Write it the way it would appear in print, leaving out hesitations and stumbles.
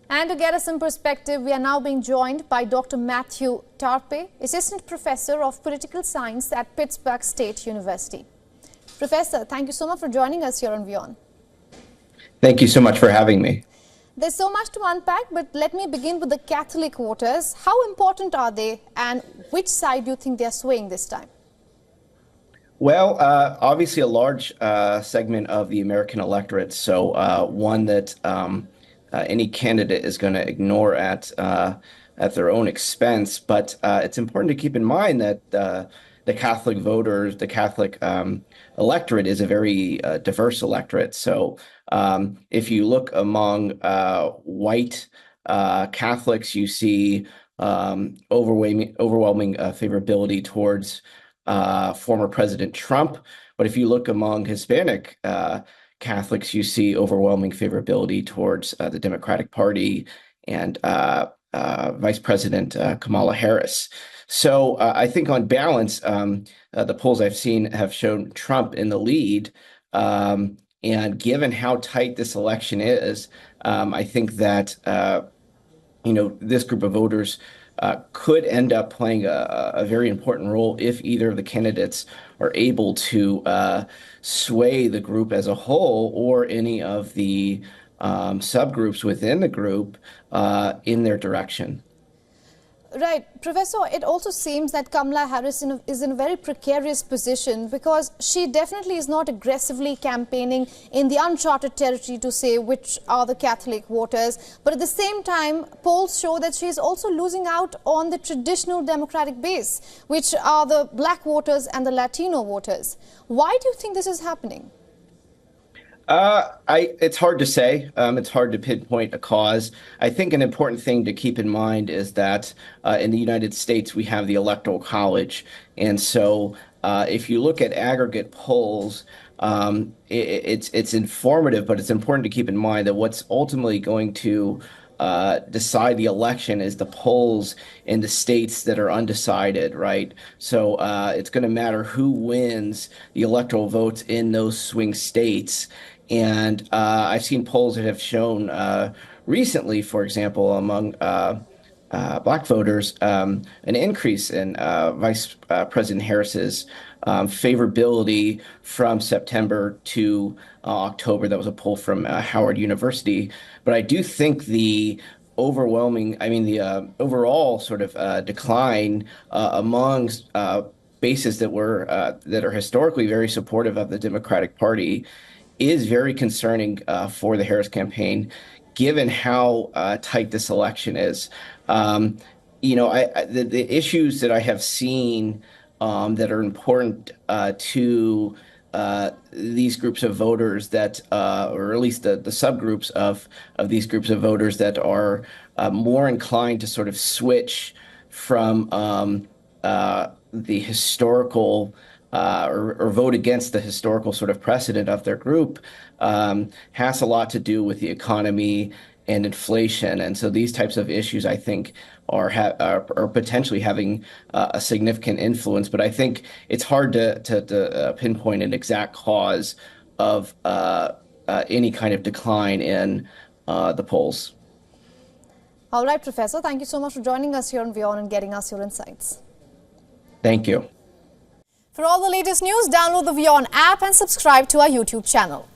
And to get us some perspective, we are now being joined by Dr. Matthew Tarpe, Assistant Professor of Political Science at Pittsburgh State University. Professor, thank you so much for joining us here on WION. Thank you so much for having me. There's so much to unpack, but let me begin with the Catholic voters. How important are they, and which side do you think they're swaying this time? Well, obviously a large segment of the American electorate, so one that any candidate is going to ignore at their own expense. But it's important to keep in mind that the Catholic voters, the Catholic electorate is a very diverse electorate. So if you look among white Catholics, you see overwhelming favorability towards former President Trump. But if you look among Hispanic Catholics, you see overwhelming favorability towards the Democratic Party and Vice President Kamala Harris. So I think on balance, the polls I've seen have shown Trump in the lead. And given how tight this election is, I think that this group of voters could end up playing a very important role if either of the candidates are able to sway the group as a whole or any of the subgroups within the group in their direction. Right. Professor, it also seems that Kamala Harris is in a very precarious position because she definitely is not aggressively campaigning in the uncharted territory to say which are the Catholic voters. But at the same time, polls show that she is also losing out on the traditional Democratic base, which are the black voters and the Latino voters. Why do you think this is happening? It's hard to say. It's hard to pinpoint a cause. I think an important thing to keep in mind is that in the United States, we have the Electoral College. And so if you look at aggregate polls, it's informative, but it's important to keep in mind that what's ultimately going to decide the election is the polls in the states that are undecided, right? So it's going to matter who wins the electoral votes in those swing states. And I've seen polls that have shown recently, for example, among black voters, an increase in Vice President Harris's favorability from September to October. That was a poll from Howard University. But I do think the overall sort of decline among bases that are historically very supportive of the Democratic Party is very concerning for the Harris campaign, given how tight this election is. The issues that I have seen that are important to these groups of voters that, or at least the subgroups of these groups of voters that are more inclined to sort of switch from the historical or vote against the historical sort of precedent of their group has a lot to do with the economy and inflation. And so these types of issues, I think, are potentially having a significant influence. But I think it's hard to pinpoint an exact cause of any kind of decline in the polls. All right, Professor, thank you so much for joining us here on WION and getting us your insights. Thank you. For all the latest news, download the WION app and subscribe to our YouTube channel.